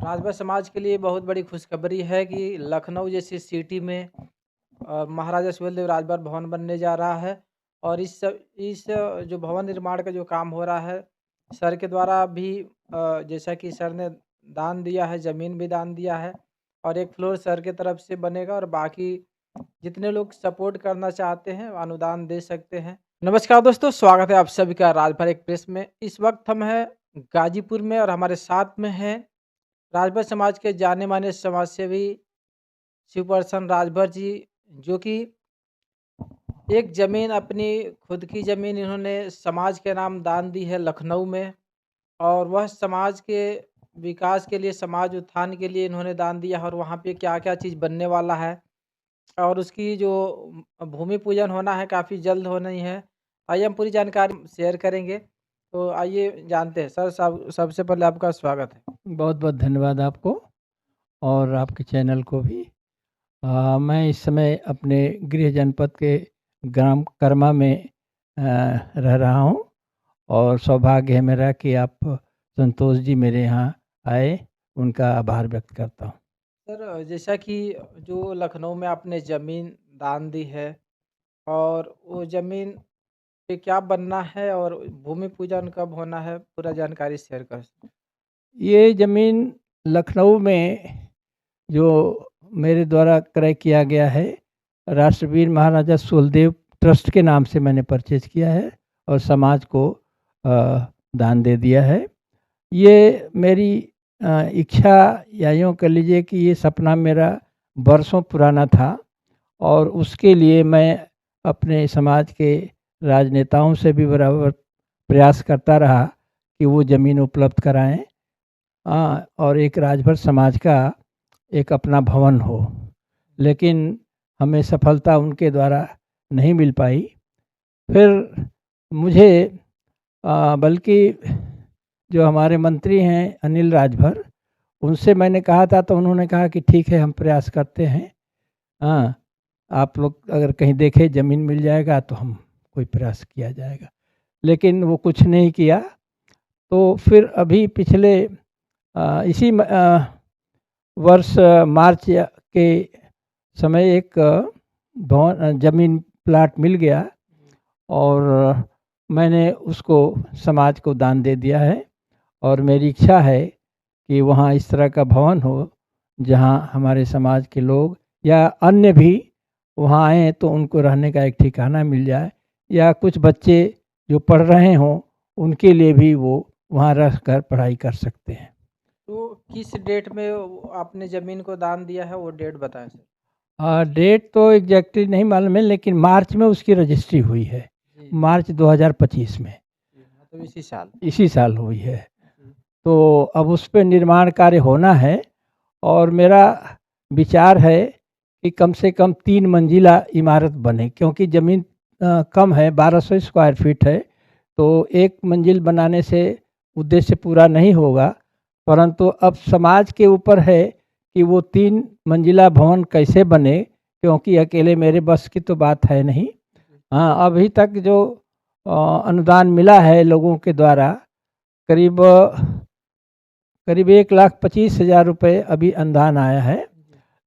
राजभर समाज के लिए बहुत बड़ी खुशखबरी है कि लखनऊ जैसी सिटी में महाराजा सुहेलदेव राजभर भवन बनने जा रहा है। और इस जो भवन निर्माण का जो काम हो रहा है, सर के द्वारा भी जैसा कि सर ने दान दिया है, ज़मीन भी दान दिया है और एक फ्लोर सर के तरफ से बनेगा और बाकी जितने लोग सपोर्ट करना चाहते हैं अनुदान दे सकते हैं। नमस्कार दोस्तों, स्वागत है आप सभी का राजभर एक्सप्रेस में। इस वक्त हम हैं गाजीपुर में और हमारे साथ में हैं राजभर समाज के जाने माने समाजसेवी शिव प्रसन्न राजभर जी, जो कि एक ज़मीन अपनी खुद की ज़मीन इन्होंने समाज के नाम दान दी है लखनऊ में। और वह समाज के विकास के लिए, समाज उत्थान के लिए इन्होंने दान दिया है और वहाँ पे क्या-क्या चीज़ बनने वाला है और उसकी जो भूमि पूजन होना है काफ़ी जल्द होनी है। आइए हम पूरी जानकारी शेयर करेंगे। तो आइए जानते हैं। सर सबसे पहले आपका स्वागत है। बहुत बहुत धन्यवाद आपको और आपके चैनल को भी। मैं इस समय अपने गृह जनपद के ग्राम कर्मा में रह रहा हूँ और सौभाग्य है मेरा कि आप संतोष जी मेरे यहाँ आए, उनका आभार व्यक्त करता हूँ। सर जैसा कि जो लखनऊ में आपने ज़मीन दान दी है और वो ज़मीन पे क्या बनना है और भूमि पूजन कब होना है, पूरा जानकारी शेयर कर सकते हैं? ये ज़मीन लखनऊ में जो मेरे द्वारा क्रय किया गया है, राष्ट्रवीर महाराजा सुहेलदेव ट्रस्ट के नाम से मैंने परचेज किया है और समाज को दान दे दिया है। ये मेरी इच्छा या यूँ कह लीजिए कि ये सपना मेरा बरसों पुराना था और उसके लिए मैं अपने समाज के राजनेताओं से भी बराबर प्रयास करता रहा कि वो ज़मीन उपलब्ध कराएं और एक राजभर समाज का एक अपना भवन हो, लेकिन हमें सफलता उनके द्वारा नहीं मिल पाई। फिर मुझे बल्कि जो हमारे मंत्री हैं अनिल राजभर, उनसे मैंने कहा था तो उन्होंने कहा कि ठीक है हम प्रयास करते हैं, आप लोग अगर कहीं देखें ज़मीन मिल जाएगा तो हम कोई प्रयास किया जाएगा, लेकिन वो कुछ नहीं किया। तो फिर अभी पिछले इसी वर्ष मार्च के समय एक भवन ज़मीन प्लाट मिल गया और मैंने उसको समाज को दान दे दिया है और मेरी इच्छा है कि वहाँ इस तरह का भवन हो जहाँ हमारे समाज के लोग या अन्य भी वहाँ आएँ तो उनको रहने का एक ठिकाना मिल जाए, या कुछ बच्चे जो पढ़ रहे हों उनके लिए भी वो वहाँ रह कर पढ़ाई कर सकते हैं। तो किस डेट में आपने ज़मीन को दान दिया है, वो डेट बताएं सर। डेट तो एग्जैक्टली नहीं मालूम है, लेकिन मार्च में उसकी रजिस्ट्री हुई है, मार्च 2025 में, तो इसी साल हुई है। तो अब उस पर निर्माण कार्य होना है और मेरा विचार है कि कम से कम 3 मंजिला इमारत बने, क्योंकि ज़मीन कम है, 1200 स्क्वायर फीट है, तो एक मंजिल बनाने से उद्देश्य पूरा नहीं होगा, परंतु अब समाज के ऊपर है कि वो 3 मंजिला भवन कैसे बने, क्योंकि अकेले मेरे बस की तो बात है नहीं। अभी तक जो अनुदान मिला है लोगों के द्वारा करीब 1,25,000 रुपये अभी अनुदान आया है,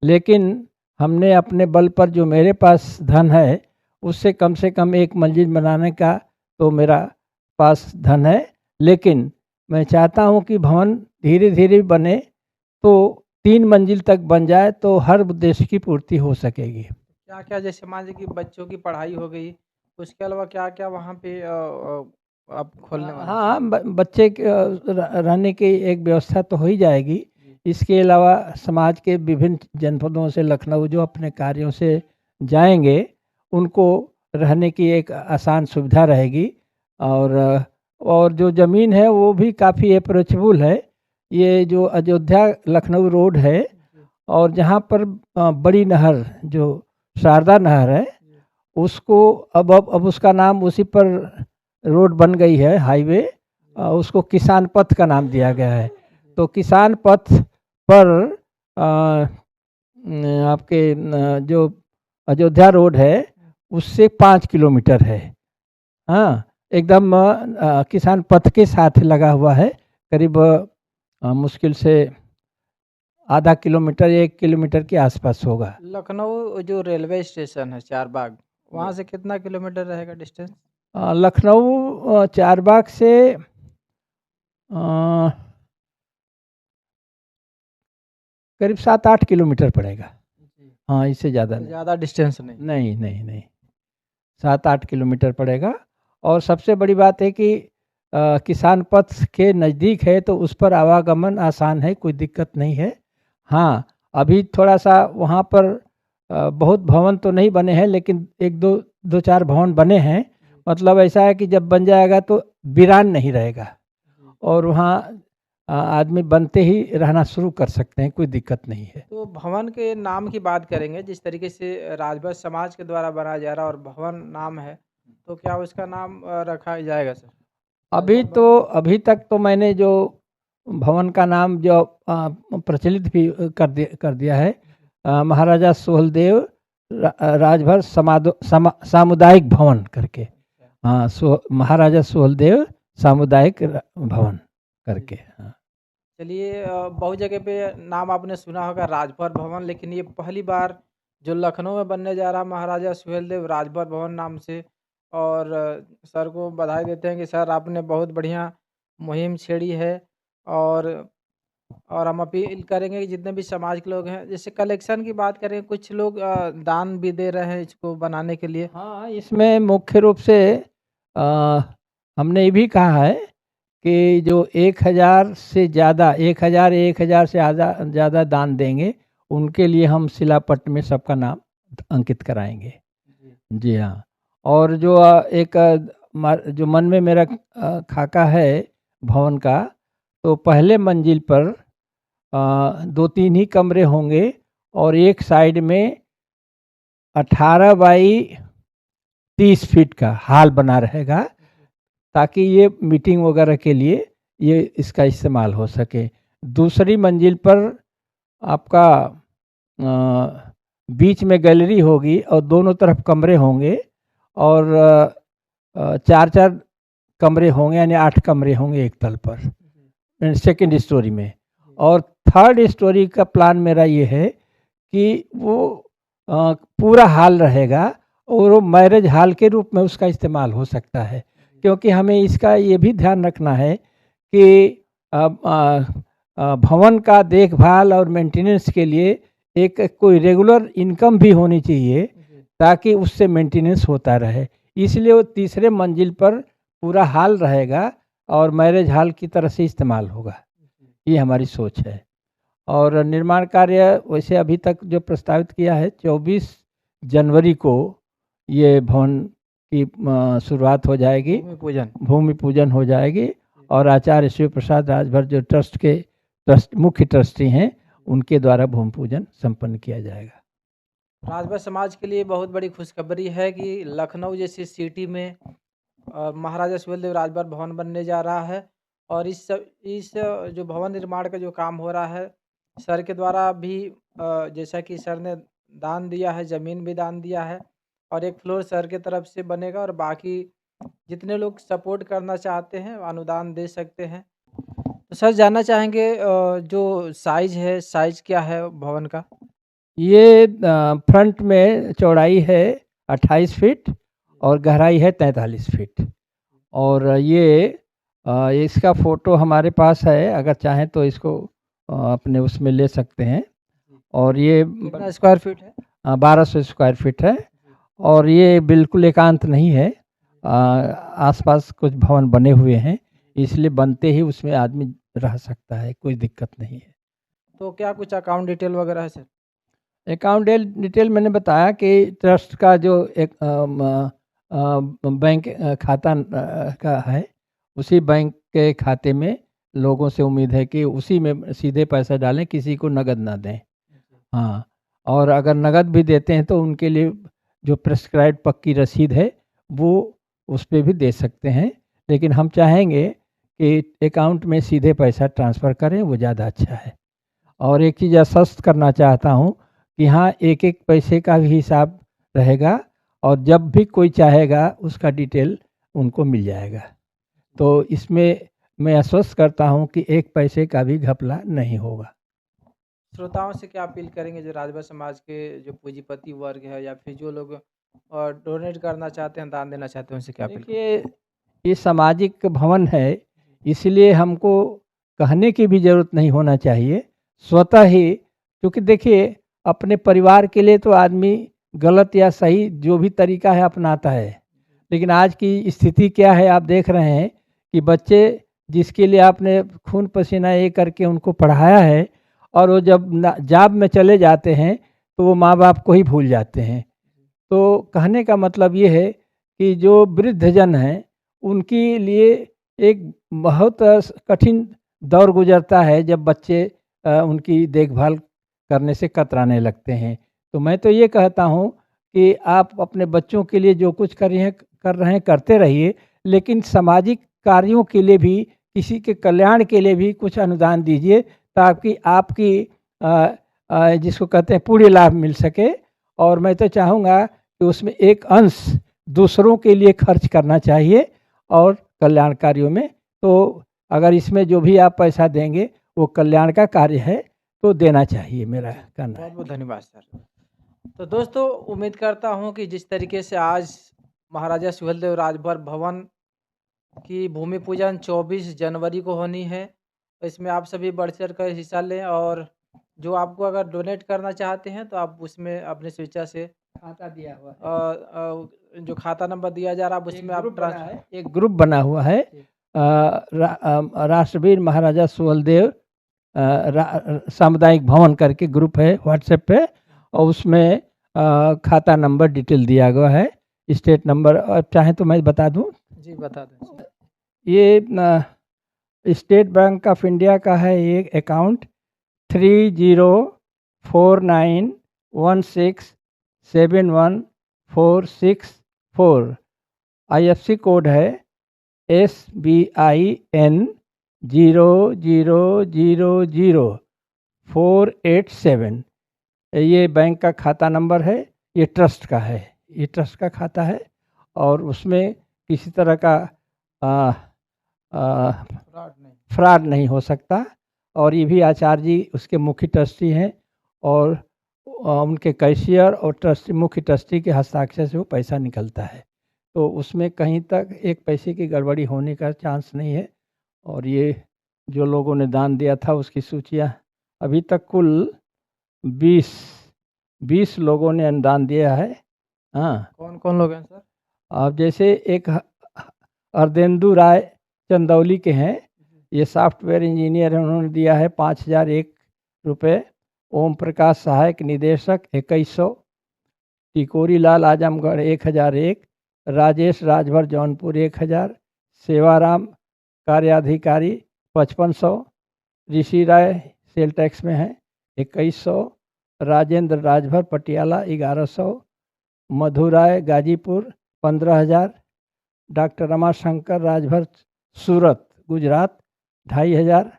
लेकिन हमने अपने बल पर जो मेरे पास धन है उससे कम एक मंजिल बनाने का तो मेरा पास धन है, लेकिन मैं चाहता हूं कि भवन धीरे धीरे बने तो 3 मंजिल तक बन जाए तो हर उद्देश्य की पूर्ति हो सकेगी। क्या-क्या जैसे मान लीजिए कि बच्चों की पढ़ाई हो गई, उसके अलावा क्या-क्या वहाँ पे आप खोलने वाले हैं? हाँ, बच्चे रहने की एक व्यवस्था तो हो ही जाएगी। इसके अलावा समाज के विभिन्न जनपदों से लखनऊ जो अपने कार्यों से जाएंगे उनको रहने की एक आसान सुविधा रहेगी और जो ज़मीन है वो भी काफ़ी अप्रोचेबल है। ये जो अयोध्या लखनऊ रोड है और जहाँ पर बड़ी नहर जो शारदा नहर है उसको अब उसका नाम उसी पर रोड बन गई है, हाईवे, उसको किसान पथ का नाम दिया गया है। तो किसान पथ पर आपके जो अयोध्या रोड है उससे 5 किलोमीटर है। एकदम किसान पथ के साथ लगा हुआ है, करीब मुश्किल से आधा किलोमीटर 1 किलोमीटर के आसपास होगा। लखनऊ जो रेलवे स्टेशन है चारबाग, वहाँ से कितना किलोमीटर रहेगा डिस्टेंस? लखनऊ चारबाग से अ, करीब 7-8 किलोमीटर पड़ेगा। हाँ, इससे ज़्यादा नहीं। ज़्यादा डिस्टेंस नहीं। नहीं, नहीं, नहीं। 7-8 किलोमीटर पड़ेगा। और सबसे बड़ी बात है कि किसान पथ के नज़दीक है, तो उस पर आवागमन आसान है, कोई दिक्कत नहीं है। हाँ, अभी थोड़ा-सा वहाँ पर बहुत भवन तो नहीं बने हैं, लेकिन 2-4 भवन बने हैं। मतलब ऐसा है कि जब बन जाएगा तो वीरान नहीं रहेगा, और वहाँ आदमी बनते ही रहना शुरू कर सकते हैं, कोई दिक्कत नहीं है। तो भवन के नाम की बात करेंगे, जिस तरीके से राजभर समाज के द्वारा बनाया जा रहा है और भवन नाम है, तो क्या उसका नाम रखा जाएगा सर? अभी तक तो मैंने जो भवन का नाम जो प्रचलित भी कर दिया है, महाराजा सुहेलदेव राजभर सामुदायिक भवन करके। हाँ, महाराजा सुहेलदेव सामुदायिक भवन करके। हाँ। चलिए, बहुत जगह पे नाम आपने सुना होगा राजभर भवन, लेकिन ये पहली बार जो लखनऊ में बनने जा रहा महाराजा सुहेलदेव राजभर भवन नाम से। और सर को बधाई देते हैं कि सर आपने बहुत बढ़िया मुहिम छेड़ी है। और हम अपील करेंगे कि जितने भी समाज के लोग हैं, जैसे कलेक्शन की बात करें, कुछ लोग दान भी दे रहे हैं इसको बनाने के लिए। हाँ, इसमें मुख्य रूप से हमने ये भी कहा है कि जो 1000 से ज़्यादा 1000 से ज़्यादा दान देंगे, उनके लिए हम शिलापट में सबका नाम अंकित कराएंगे। जी हाँ। और जो जो मन में मेरा खाका है भवन का, तो पहले मंजिल पर 2-3 ही कमरे होंगे, और एक साइड में 18 बाई 30 फीट का हॉल बना रहेगा, ताकि ये मीटिंग वगैरह के लिए ये इसका इस्तेमाल हो सके। दूसरी मंजिल पर आपका बीच में गैलरी होगी और दोनों तरफ कमरे होंगे, और 4-4 कमरे होंगे, यानी 8 कमरे होंगे एक तल पर, सेकंड स्टोरी में। और थर्ड स्टोरी का प्लान मेरा ये है कि वो पूरा हॉल रहेगा, और वो मैरिज हॉल के रूप में उसका इस्तेमाल हो सकता है, क्योंकि हमें इसका ये भी ध्यान रखना है कि भवन का देखभाल और मेंटेनेंस के लिए एक कोई रेगुलर इनकम भी होनी चाहिए, ताकि उससे मेंटेनेंस होता रहे। इसलिए वो तीसरे मंजिल पर पूरा हॉल रहेगा और मैरिज हॉल की तरह से इस्तेमाल होगा, ये हमारी सोच है। और निर्माण कार्य वैसे अभी तक जो प्रस्तावित किया है, 24 जनवरी को ये भवन की शुरुआत हो जाएगी, भूमि पूजन हो जाएगी, और आचार्य शिव प्रसाद राजभर जो मुख्य ट्रस्टी हैं, उनके द्वारा भूमि पूजन संपन्न किया जाएगा। राजभर समाज के लिए बहुत बड़ी खुशखबरी है कि लखनऊ जैसी सिटी में महाराजा सुहेलदेव राजभर भवन बनने जा रहा है। और इस जो भवन निर्माण का जो काम हो रहा है, सर के द्वारा भी जैसा कि सर ने दान दिया है, ज़मीन भी दान दिया है, और एक फ्लोर सर के तरफ से बनेगा, और बाकी जितने लोग सपोर्ट करना चाहते हैं अनुदान दे सकते हैं। तो सर जानना चाहेंगे, जो साइज़ क्या है भवन का? ये फ्रंट में चौड़ाई है 28 फीट और गहराई है 43 फीट। और ये इसका फ़ोटो हमारे पास है, अगर चाहें तो इसको अपने उसमें ले सकते हैं। और ये कितना स्क्वायर फीट है? 1200 स्क्वायर फीट है, और ये बिल्कुल एकांत नहीं है। आसपास कुछ भवन बने हुए हैं, इसलिए बनते ही उसमें आदमी रह सकता है, कोई दिक्कत नहीं है। तो क्या कुछ अकाउंट डिटेल वगैरह है सर? अकाउंट डिटेल मैंने बताया कि ट्रस्ट का जो एक बैंक खाता का है, उसी बैंक के खाते में लोगों से उम्मीद है कि उसी में सीधे पैसा डालें, किसी को नगद ना दें। हाँ, और अगर नगद भी देते हैं तो उनके लिए जो प्रेस्क्राइब्ड पक्की रसीद है वो उस पर भी दे सकते हैं, लेकिन हम चाहेंगे कि अकाउंट में सीधे पैसा ट्रांसफ़र करें, वो ज़्यादा अच्छा है। और एक चीज़ आश्वस्त करना चाहता हूँ कि हाँ, एक एक पैसे का भी हिसाब रहेगा, और जब भी कोई चाहेगा उसका डिटेल उनको मिल जाएगा। तो इसमें मैं आश्वस्त करता हूँ कि एक पैसे का भी घपला नहीं होगा। श्रोताओं से क्या अपील करेंगे जो राजभर समाज के जो पूंजीपति वर्ग है या फिर जो लोग डोनेट करना चाहते हैं, दान देना चाहते हैं, उनसे क्या अपील करें? देखिए, ये सामाजिक भवन है, इसलिए हमको कहने की भी ज़रूरत नहीं होना चाहिए। स्वतः ही, क्योंकि देखिए, अपने परिवार के लिए तो आदमी गलत या सही जो भी तरीका है अपनाता है। लेकिन आज की स्थिति क्या है, आप देख रहे हैं कि बच्चे जिसके लिए आपने खून पसीना ये करके उनको पढ़ाया है, और वो जब जॉब में चले जाते हैं तो वो माँ बाप को ही भूल जाते हैं। तो कहने का मतलब ये है कि जो वृद्धजन हैं, उनके लिए एक बहुत कठिन दौर गुजरता है जब बच्चे उनकी देखभाल करने से कतराने लगते हैं। तो मैं तो ये कहता हूँ कि आप अपने बच्चों के लिए जो कुछ कर रहे हैं करते रहिए, लेकिन सामाजिक कार्यों के लिए भी, किसी के कल्याण के लिए भी कुछ अनुदान दीजिए, ताकि आपकी जिसको कहते हैं पूर्ण लाभ मिल सके। और मैं तो चाहूँगा कि उसमें एक अंश दूसरों के लिए खर्च करना चाहिए और कल्याण कार्यों में। तो अगर इसमें जो भी आप पैसा देंगे वो कल्याण का कार्य है तो देना चाहिए, मेरा कहना है। बहुत बहुत धन्यवाद सर। तो दोस्तों, उम्मीद करता हूँ कि जिस तरीके से आज महाराजा सुहेलदेव राजभर भवन की भूमि पूजन 24 जनवरी को होनी है, तो इसमें आप सभी बढ़ चढ़ कर हिस्सा लें, और जो आपको अगर डोनेट करना चाहते हैं तो आप उसमें अपने स्वेच्छा से खाता दिया हुआ है, जो खाता नंबर दिया जा रहा है उसमें आप एक ग्रुप बना हुआ है, राष्ट्रवीर महाराजा सुहेलदेव सामुदायिक भवन करके ग्रुप है व्हाट्सएप पे, और उसमें खाता नंबर डिटेल दिया गया है, स्टेट नंबर। अब चाहे तो मैं बता दूं, जी बता दें। ये स्टेट बैंक ऑफ इंडिया का है, एक अकाउंट 3049167146 4। IFC कोड है SBIN 0000487। ये बैंक का खाता नंबर है, ये ट्रस्ट का है, ये ट्रस्ट का खाता है, और उसमें किसी तरह का फ्रॉड नहीं हो सकता। और ये भी आचार्य जी उसके मुख्य ट्रस्टी हैं, और उनके कैशियर और ट्रस्टी, मुख्य ट्रस्टी के हस्ताक्षर से वो पैसा निकलता है, तो उसमें कहीं तक एक पैसे की गड़बड़ी होने का चांस नहीं है। और ये जो लोगों ने दान दिया था उसकी सूचियाँ, अभी तक कुल 20 लोगों ने अनुदान दिया है। हाँ, कौन कौन लोग हैं सर? अब जैसे एक अर्देंदु राय चंदौली के हैं, ये सॉफ्टवेयर इंजीनियर हैं, उन्होंने दिया है 5001 रुपये। ओम प्रकाश सहायक निदेशक 2100। टिकोरी लाल आजमगढ़ 1001। राजेश राजभर जौनपुर 1000। सेवाराम कार्याधिकारी 5500। ऋषि राय सेल टैक्स में है 2100। राजेंद्र राजभर पटियाला 1100। मधु राय गाजीपुर 15000। डॉक्टर रमाशंकर राजभर सूरत गुजरात 2500।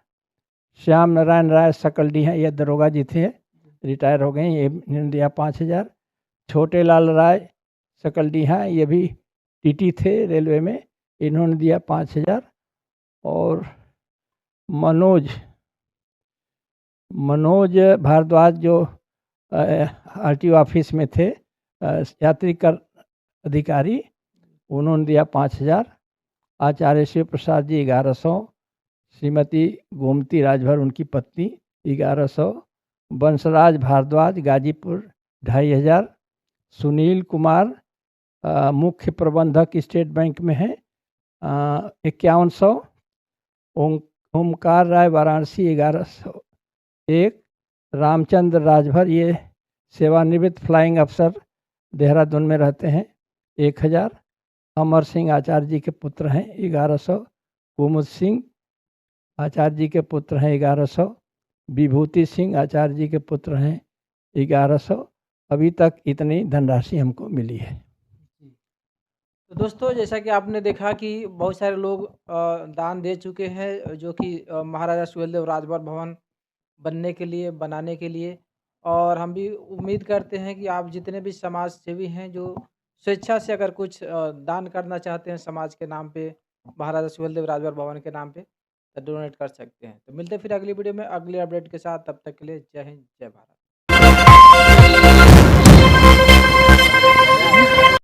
श्याम नारायण राय सकलडीहा, ये दरोगा जी थे, रिटायर हो गए, ये इन्होंने दिया 5000। छोटे लाल राय सकलडीहा, ये भी टीटी थे रेलवे में, इन्होंने दिया 5000। और मनोज भारद्वाज जो RTO ऑफिस में थे, यात्री कर अधिकारी, उन्होंने दिया 5000। आचार्य शिव प्रसाद जी 1100। श्रीमती गोमती राजभर उनकी पत्नी 1100। बंसराज भारद्वाज गाजीपुर 2500। सुनील कुमार मुख्य प्रबंधक स्टेट बैंक में है 5100। ओमकार राय वाराणसी 1101। रामचंद्र राजभर, ये सेवानिवृत्त फ्लाइंग अफसर देहरादून में रहते हैं 1000। अमर सिंह आचार्य जी के पुत्र हैं 1100। कुमुद सिंह आचार्य जी के पुत्र हैं 1100। विभूति सिंह आचार्य जी के पुत्र हैं 1100। अभी तक इतनी धनराशि हमको मिली है। तो दोस्तों, जैसा कि आपने देखा कि बहुत सारे लोग दान दे चुके हैं, जो कि महाराजा सुहेलदेव राजभर भवन बनने के लिए, बनाने के लिए। और हम भी उम्मीद करते हैं कि आप जितने भी समाज सेवी हैं, जो स्वेच्छा से अगर कुछ दान करना चाहते हैं समाज के नाम पे, महाराजा सुहेलदेव राजभर भवन के नाम पे, तो डोनेट कर सकते हैं। तो मिलते हैं फिर अगली वीडियो में अगले अपडेट के साथ, तब तक के लिए जय हिंद, जय भारत।